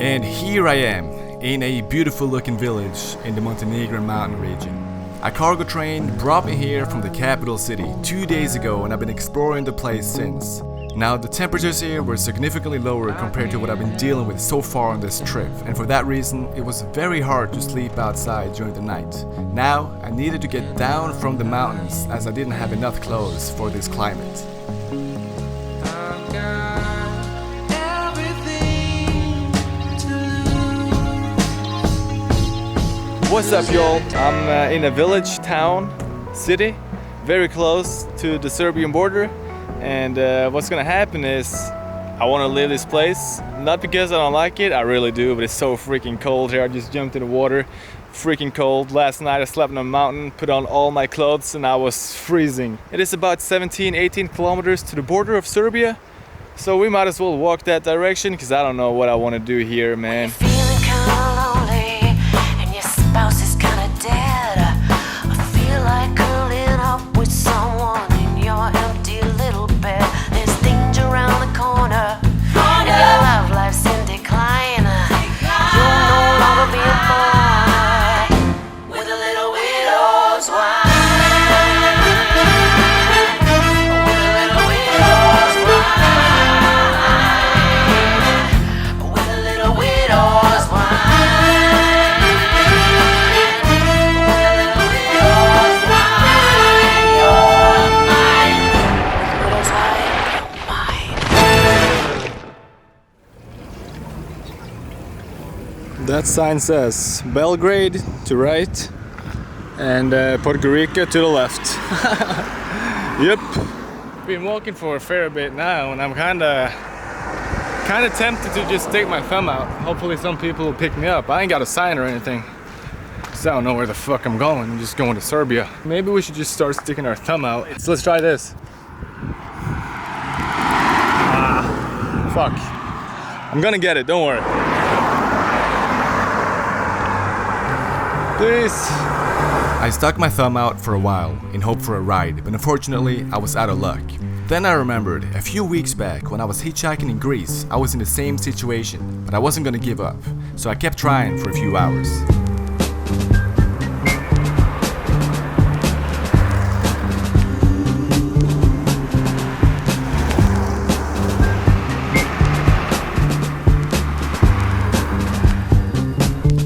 And here I am, in a beautiful looking village in the Montenegrin mountain region. A cargo train brought me here from the capital city 2 days ago, and I've been exploring the place since. Now, the temperatures here were significantly lower compared to what I've been dealing with so far on this trip, and for that reason, it was very hard to sleep outside during the night. Now, I needed to get down from the mountains as I didn't have enough clothes for this climate. What's up, y'all? I'm in a village, town, city, very close to the Serbian border. And what's gonna happen is I wanna leave this place, not because I don't like it, I really do, but it's so freaking cold here. I just jumped in the water, freaking cold. Last night I slept on a mountain, put on all my clothes, and I was freezing. It is about 17-18 kilometers to the border of Serbia, so we might as well walk that direction, because I don't know what I wanna do here, man. Is kinda dead. I feel like curling up with someone in your empty little bed. There's danger around the corner. Your life's in decline. You'll no longer be a boy with a little widow's wife. That sign says Belgrade to right and Podgorica to the left. Yep. Been walking for a fair bit now, and I'm kinda tempted to just stick my thumb out. Hopefully some people will pick me up. I ain't got a sign or anything, because I don't know where the fuck I'm going. I'm just going to Serbia. Maybe we should just start sticking our thumb out. So let's try this. Fuck. I'm gonna get it, don't worry. Peace. I stuck my thumb out for a while in hope for a ride, but unfortunately I was out of luck. Then I remembered a few weeks back when I was hitchhiking in Greece, I was in the same situation, but I wasn't gonna give up, so I kept trying for a few hours.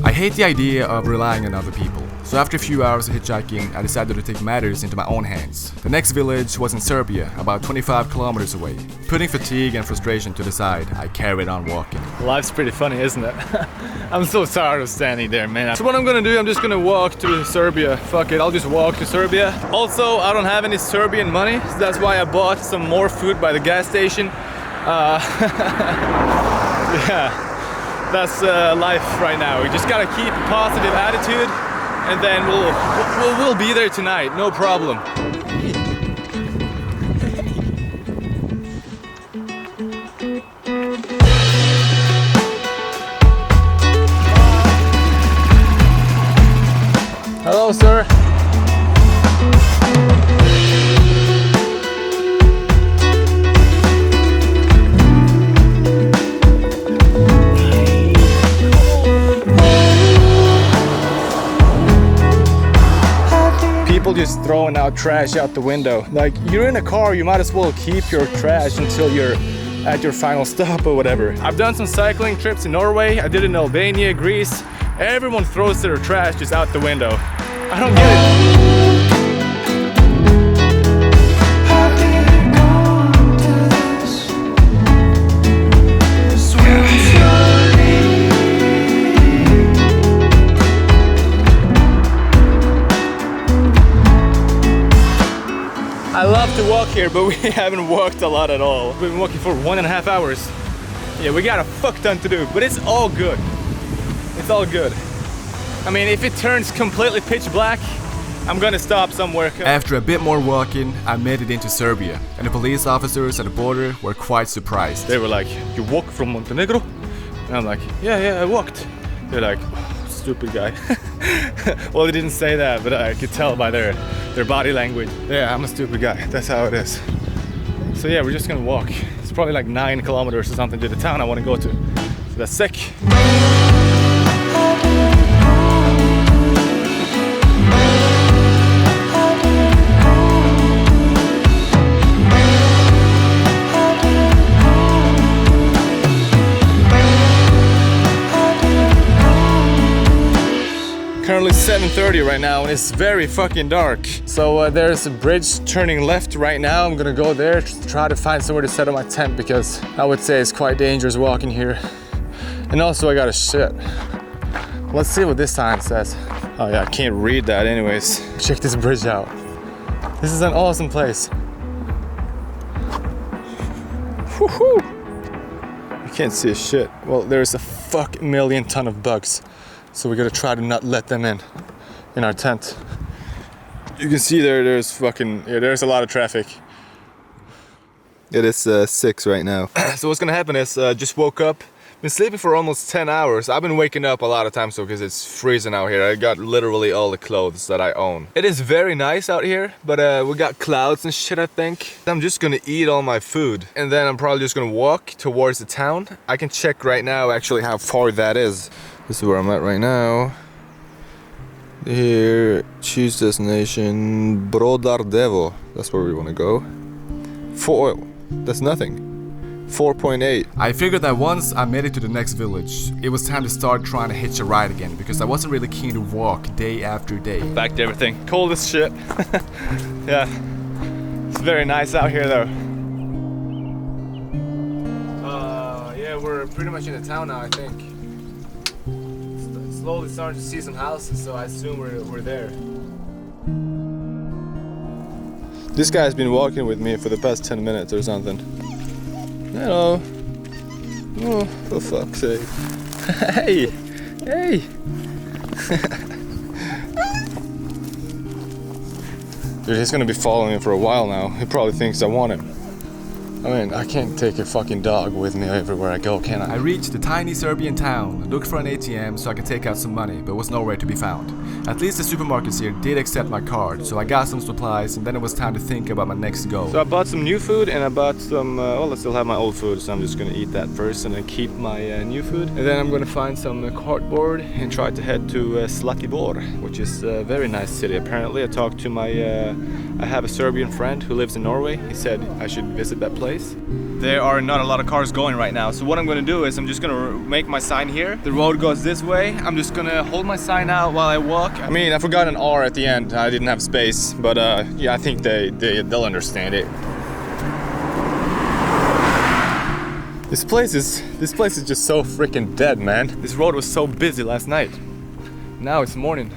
I hate the idea of relying on other people, so after a few hours of hitchhiking, I decided to take matters into my own hands. The next village was in Serbia, about 25 kilometers away. Putting fatigue and frustration to the side, I carried on walking. Life's pretty funny, isn't it? I'm so tired of standing there, man. So what I'm gonna do, I'm just gonna walk to Serbia. Fuck it, I'll just walk to Serbia. Also, I don't have any Serbian money, so that's why I bought some more food by the gas station. Yeah. That's life right now. We just gotta keep a positive attitude, and then we'll be there tonight, no problem. Hello, sir. People just throwing out trash out the window. Like, you're in a car, you might as well keep your trash until you're at your final stop or whatever. I've done some cycling trips in Norway, I did it in Albania, Greece. Everyone throws their trash just out the window. I don't get it. I love to walk here, but we haven't walked a lot at all. We've been walking for 1.5 hours. Yeah, we got a fuck ton to do, but it's all good. It's all good. I mean, if it turns completely pitch black, I'm gonna stop somewhere. After a bit more walking, I made it into Serbia, and the police officers at the border were quite surprised. They were like, "You walk from Montenegro?" And I'm like, yeah, I walked. They're like, oh, stupid guy. Well, they didn't say that, but I could tell by their body language. Yeah, I'm a stupid guy. That's how it is. So yeah, we're just gonna walk. It's probably like 9 kilometers or something to the town I want to go to. So that's sick. Currently 7:30 right now and it's very fucking dark. So there's a bridge turning left right now. I'm gonna go there to try to find somewhere to set up my tent because I would say it's quite dangerous walking here. And also I got a shit. Let's see what this sign says. Oh yeah, I can't read that anyways. Check this bridge out. This is an awesome place. Woohoo! You can't see a shit. Well, there's a fuck million ton of bugs. So we gotta try to not let them in our tent. You can see there's a lot of traffic. It is 6 right now. So what's gonna happen is, just woke up, been sleeping for almost 10 hours. I've been waking up a lot of times though because it's freezing out here. I got literally all the clothes that I own. It is very nice out here, but we got clouds and shit, I think. I'm just gonna eat all my food and then I'm probably just gonna walk towards the town. I can check right now actually how far that is. This is where I'm at right now. Here, choose destination, Brodardevo. That's where we want to go. That's nothing. 4.8. I figured that once I made it to the next village, it was time to start trying to hitch a ride again because I wasn't really keen to walk day after day. Back to everything. Cold as shit. Yeah. It's very nice out here though. Yeah, we're pretty much in the town now, I think. Slowly starting to see some houses, so I assume we're there. This guy's been walking with me for the past 10 minutes or something. Hello. Oh, for fuck's sake. Hey! Hey! Dude, he's gonna be following me for a while now. He probably thinks I want him. I mean, I can't take a fucking dog with me everywhere I go, can I? I reached the tiny Serbian town, looked for an ATM so I could take out some money, but was nowhere to be found. At least the supermarkets here did accept my card, so I got some supplies and then it was time to think about my next goal. So I bought some new food and I bought some, well, I still have my old food, so I'm just gonna eat that first and then keep my new food. And then I'm gonna find some cardboard and try to head to Zlatibor, which is a very nice city apparently. I talked to my, I have a Serbian friend who lives in Norway. He said I should visit that place. There are not a lot of cars going right now, so what I'm gonna do is I'm just gonna make my sign here. The road goes this way. I'm just gonna hold my sign out while I walk. I mean, I forgot an R at the end. I didn't have space, but yeah, I think they'll understand it. This place is just so freaking dead, man. This road was so busy last night. Now it's morning.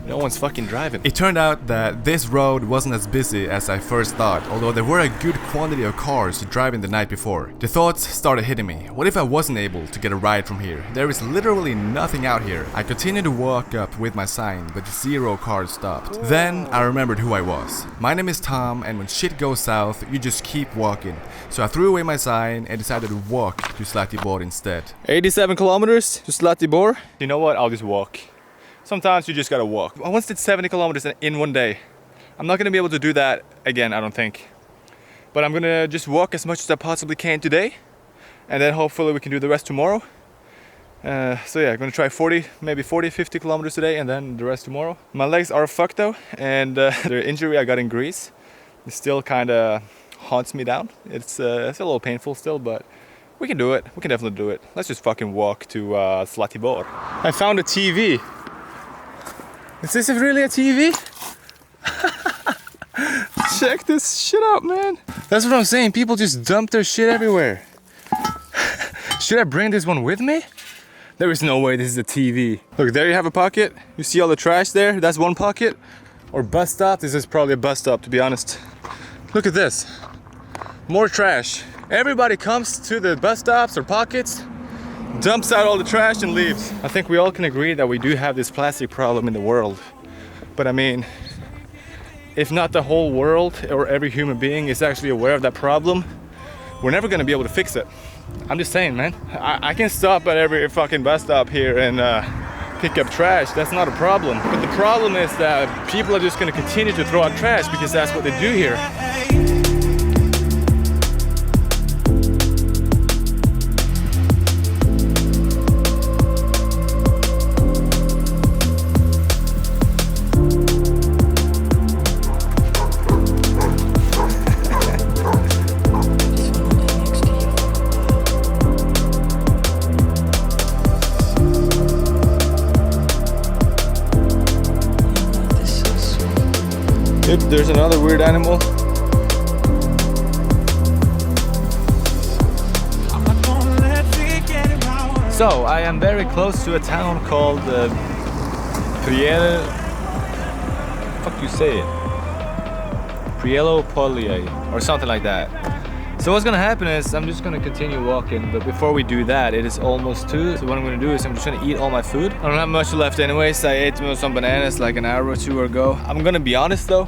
No one's fucking driving. It turned out that this road wasn't as busy as I first thought, although there were a good quantity of cars driving the night before. The thoughts started hitting me. What if I wasn't able to get a ride from here? There is literally nothing out here. I continued to walk up with my sign, but 0 cars stopped. Then I remembered who I was. My name is Tom, and when shit goes south, you just keep walking. So I threw away my sign and decided to walk to Zlatibor instead. 87 kilometers to Zlatibor. You know what? I'll just walk. Sometimes you just gotta walk. I once did 70 kilometers in one day. I'm not gonna be able to do that again, I don't think. But I'm gonna just walk as much as I possibly can today. And then hopefully we can do the rest tomorrow. So yeah, I'm gonna try 40, 50 kilometers today and then the rest tomorrow. My legs are fucked though. And the injury I got in Greece, it still kinda haunts me down. It's a little painful still, but we can do it. We can definitely do it. Let's just fucking walk to Zlatibor. I found a TV. Is this really a TV? Check this shit out, man. That's what I'm saying. People just dump their shit everywhere. Should I bring this one with me? There is no way this is a TV. Look, there you have a pocket. You see all the trash there? That's one pocket. Or bus stop. This is probably a bus stop, to be honest. Look at this. More trash. Everybody comes to the bus stops or pockets, dumps out all the trash and leaves. I think we all can agree that we do have this plastic problem in the world. But I mean, if not the whole world or every human being is actually aware of that problem, we're never gonna be able to fix it. I'm just saying, man. I can stop at every fucking bus stop here and pick up trash. That's not a problem. But the problem is that people are just gonna continue to throw out trash because that's what they do here. Yep, there's another weird animal. So, I am very close to a town called fuck you say it? Priello Polier or something like that. So what's gonna happen is I'm just gonna continue walking, but before we do that, it is almost 2. So what I'm gonna do is I'm just gonna eat all my food. I don't have much left anyways. I ate some bananas like an hour or 2 ago. I'm gonna be honest though,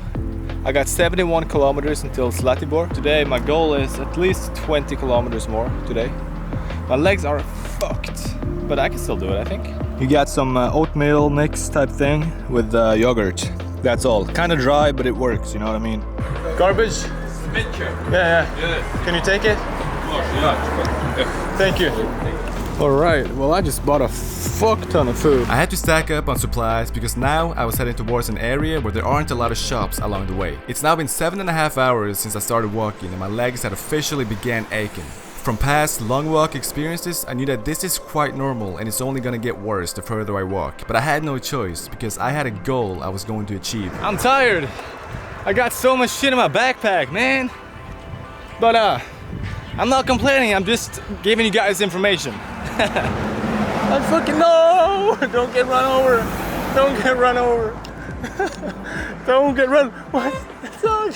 I got 71 kilometers until Zlatibor. Today my goal is at least 20 kilometers more today. My legs are fucked, but I can still do it, I think. You got some oatmeal mix type thing with yogurt. That's all. Kind of dry, but it works, you know what I mean? Garbage? Yeah. Can you take it? Thank you. Alright, well I just bought a fuck ton of food. I had to stack up on supplies because now I was heading towards an area where there aren't a lot of shops along the way. It's now been 7.5 hours since I started walking and my legs had officially began aching. From past long walk experiences, I knew that this is quite normal and it's only gonna get worse the further I walk. But I had no choice because I had a goal I was going to achieve. I'm tired. I got so much shit in my backpack, man. But I'm not complaining, I'm just giving you guys information. I fucking no! Don't get run over. Don't get run over. Don't get run. What? Dog.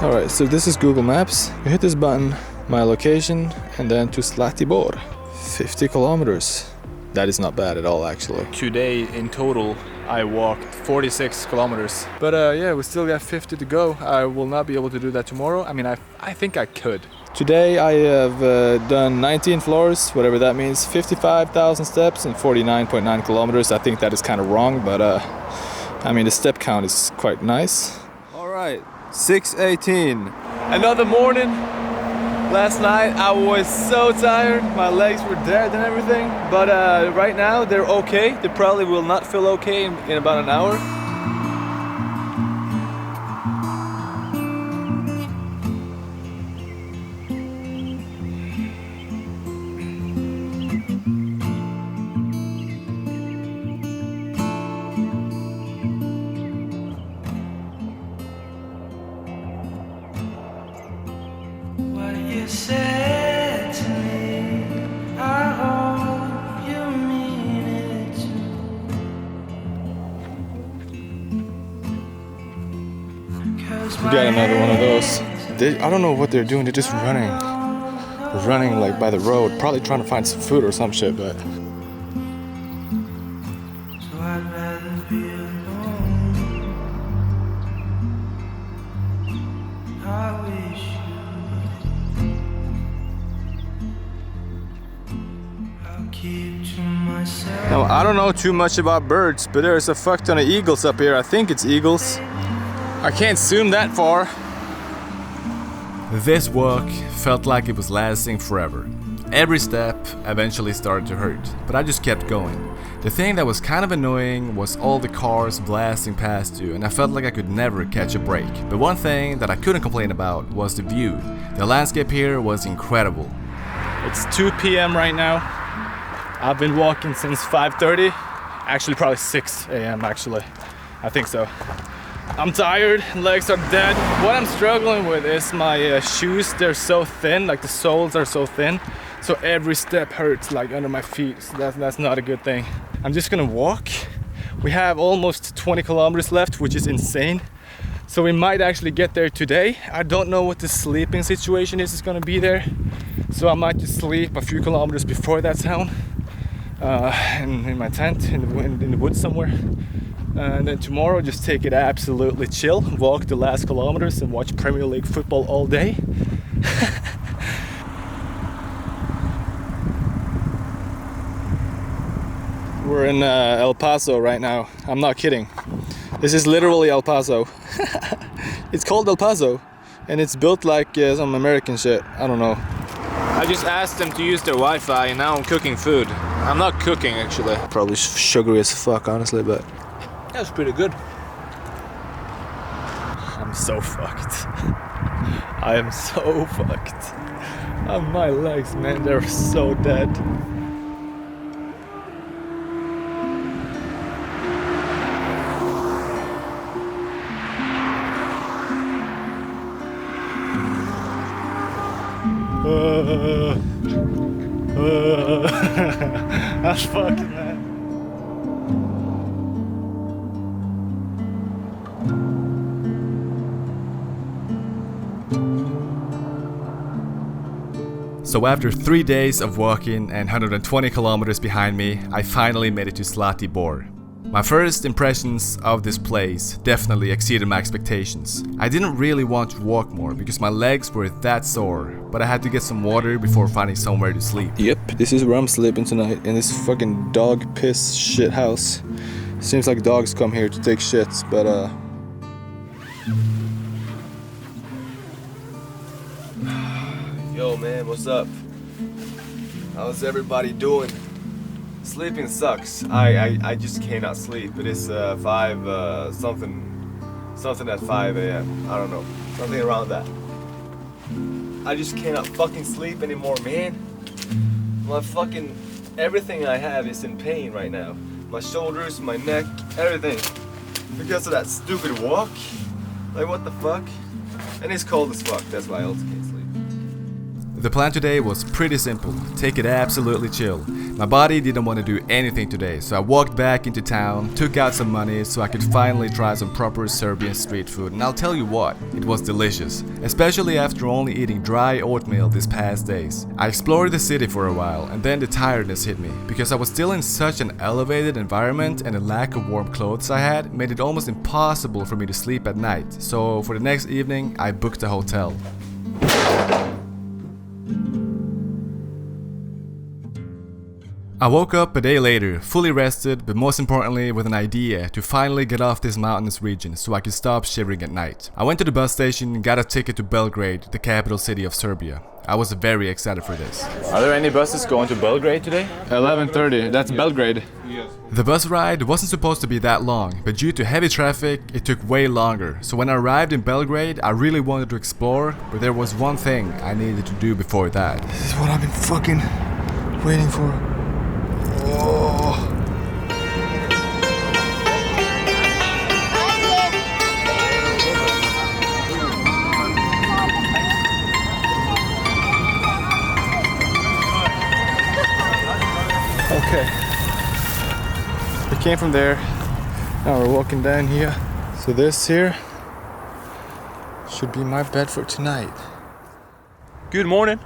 Alright, so this is Google Maps. You hit this button, my location, and then to Zlatibor. 50 kilometers. That is not bad at all, actually. Today, in total, I walked 46 kilometers. But yeah, we still got 50 to go. I will not be able to do that tomorrow. I mean, I think I could. Today, I have done 19 floors, whatever that means, 55,000 steps and 49.9 kilometers. I think that is kind of wrong, but I mean, the step count is quite nice. All right. 6:18. Another morning. Last night I was so tired. My legs were dead and everything. But right now they're okay. They probably will not feel okay in about an hour. You said to me, I hope you mean it too. We got another one of those. I don't know what they're doing. They're just running. They're running like by the road, probably trying to find some food or some shit, but So I'd rather be alone. I wish I'll keep to myself. now I don't know too much about birds, but there's a fuck ton of eagles up here. I think it's eagles. I can't zoom that far. This walk felt like it was lasting forever. Every step eventually started to hurt, but I just kept going. The thing that was kind of annoying was all the cars blasting past you, and I felt like I could never catch a break. But one thing that I couldn't complain about was the view. The landscape here was incredible. It's 2 p.m. right now. I've been walking since 5:30. Actually, probably 6 a.m. actually. I think so. I'm tired, legs are dead. What I'm struggling with is my shoes. They're so thin, like the soles are so thin. So every step hurts like under my feet. So that's not a good thing. I'm just gonna walk. We have almost 20 kilometers left, which is insane. So we might actually get there today. I don't know what the sleeping situation is gonna be there. So I might just sleep a few kilometers before that town. In my tent, in the woods somewhere. And then tomorrow just take it absolutely chill, walk the last kilometers and watch Premier League football all day. We're in El Paso right now. I'm not kidding. This is literally El Paso. It's called El Paso, And it's built like some American shit. I don't know. I just asked them to use their Wi-Fi and now I'm cooking food. I'm not cooking actually. Probably sugary as fuck, honestly, but that's pretty good. I'm so fucked. I am so fucked. My legs, man, they're so dead. That's fucking man. So after 3 days of walking and 120 kilometers behind me, I finally made it to Zlatý Bor. My first impressions of this place definitely exceeded my expectations. I didn't really want to walk more because my legs were that sore, but I had to get some water before finding somewhere to sleep. Yep, this is where I'm sleeping tonight, in this fucking dog piss shit house. Seems like dogs come here to take shits, but Yo man, what's up? How's everybody doing? Sleeping sucks. I just cannot sleep. It is 5 something at 5 a.m. I don't know. Something around that. I just cannot fucking sleep anymore, man. My fucking everything I have is in pain right now. My shoulders, my neck, everything. Because of that stupid walk. Like what the fuck? And it's cold as fuck, that's why I also can't sleep. The plan today was pretty simple. Take it absolutely chill. My body didn't want to do anything today, so I walked back into town, took out some money so I could finally try some proper Serbian street food, and I'll tell you what, it was delicious, especially after only eating dry oatmeal these past days. I explored the city for a while, and then the tiredness hit me, because I was still in such an elevated environment and the lack of warm clothes I had made it almost impossible for me to sleep at night, so for the next evening I booked a hotel. I woke up a day later, fully rested, but most importantly with an idea to finally get off this mountainous region so I could stop shivering at night. I went to the bus station and got a ticket to Belgrade, the capital city of Serbia. I was very excited for this. are there any buses going to Belgrade today? 11:30, that's Belgrade. The bus ride wasn't supposed to be that long, but due to heavy traffic, it took way longer. So when I arrived in Belgrade, I really wanted to explore, but there was one thing I needed to do before that. This is what I've been fucking waiting for. Oh. Okay. We came from there. Now we're walking down here. So this here should be my bed for tonight. Good morning.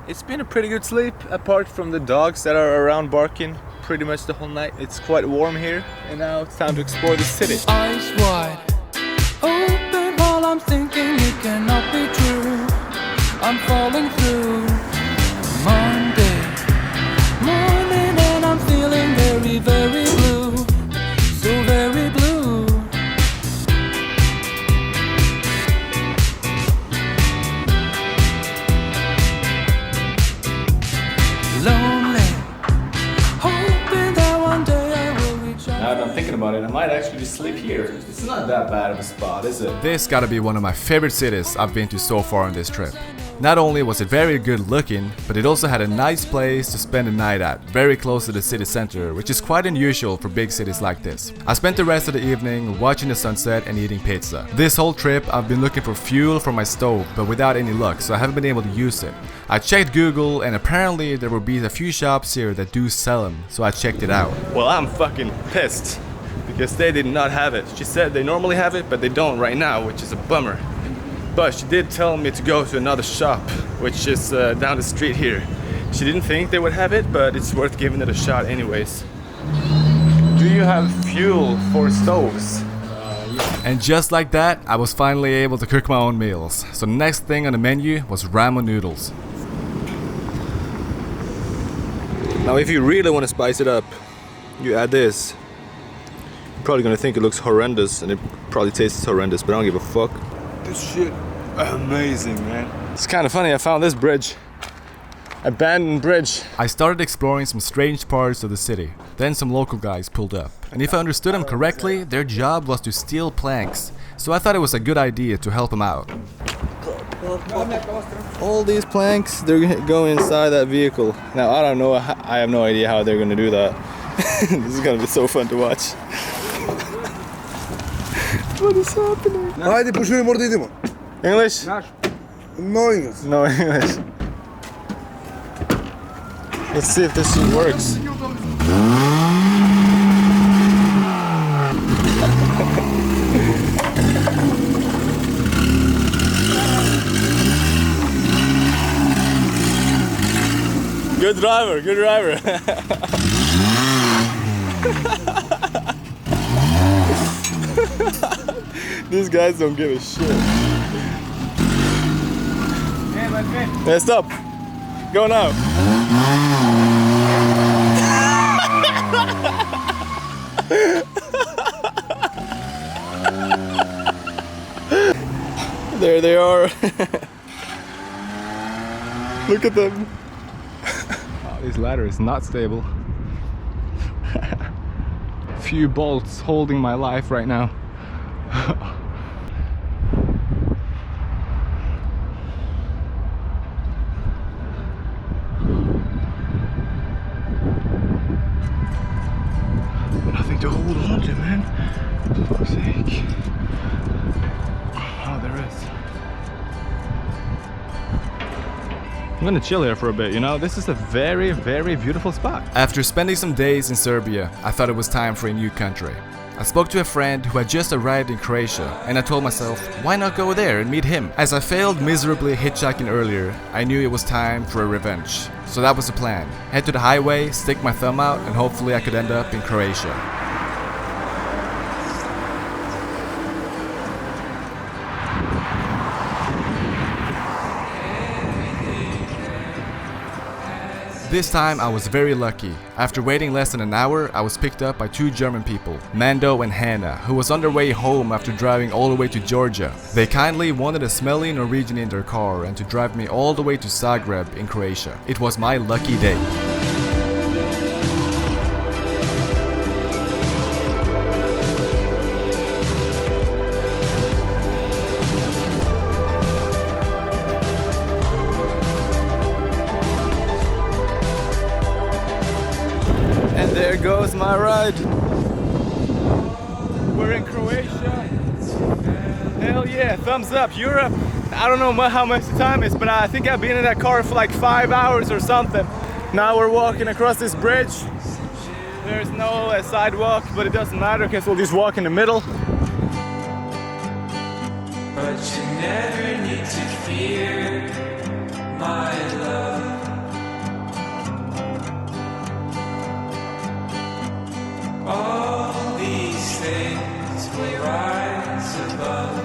It's been a pretty good sleep, apart from the dogs that are around barking pretty much the whole night. It's quite warm here, and now it's time to explore the city. Eyes wide open while I'm thinking it cannot be true. I'm falling through Monday morning and I'm feeling very, very blue. So very blue. Lonely, hoping that one day I will reach out. Now that I'm thinking about it, I might actually just sleep here. It's not that bad of a spot, is it? This gotta be one of my favorite cities I've been to so far on this trip. Not only was it very good looking, but it also had a nice place to spend the night at, very close to the city center, which is quite unusual for big cities like this. I spent the rest of the evening watching the sunset and eating pizza. This whole trip I've been looking for fuel for my stove, but without any luck, so I haven't been able to use it. I checked Google and apparently there will be a few shops here that do sell them, so I checked it out. Well, I'm fucking pissed because they did not have it. She said they normally have it, but they don't right now, which is a bummer. But she did tell me to go to another shop, which is down the street here. She didn't think they would have it, but it's worth giving it a shot anyways. Do you have fuel for stoves? And just like that, I was finally able to cook my own meals. So the next thing on the menu was ramen noodles. Now if you really want to spice it up, you add this. You're probably gonna think it looks horrendous, and it probably tastes horrendous, but I don't give a fuck. This shit amazing, man. It's kind of funny, I found this bridge. Abandoned bridge. I started exploring some strange parts of the city. Then some local guys pulled up. And if I understood them correctly, their job was to steal planks. So I thought it was a good idea to help them out. All these planks, they're gonna go inside that vehicle. Now, I don't know, I have no idea how they're gonna do that. This is gonna be so fun to watch. What is happening? Haydi pušujem, orada idemo. English? No English. No English. Let's see if this shit works. Good driver, good driver. These guys don't give a shit. Yeah, stop. Go now. There they are. Look at them. Oh, this ladder is not stable. Few bolts holding my life right now. Nothing to hold on to, man. For fuck's sake. Oh, there is. I'm gonna chill here for a bit, you know? This is a very, very beautiful spot. After spending some days in Serbia, I thought it was time for a new country. I spoke to a friend who had just arrived in Croatia, and I told myself, why not go there and meet him? As I failed miserably hitchhiking earlier, I knew it was time for a revenge. So that was the plan. Head to the highway, stick my thumb out, and hopefully I could end up in Croatia. This time I was very lucky. After waiting less than an hour, I was picked up by two German people, Mando and Hannah, who was on their way home after driving all the way to Georgia. They kindly wanted a smelly Norwegian in their car and to drive me all the way to Zagreb in Croatia. It was my lucky day. And there goes my ride. We're in Croatia. Hell yeah, thumbs up, Europe. I don't know how much the time is, but I think I've been in that car for like 5 hours or something. Now we're walking across this bridge. There's no sidewalk, but it doesn't matter because we'll just walk in the middle. But you never need to fear my love. All these things will rise above.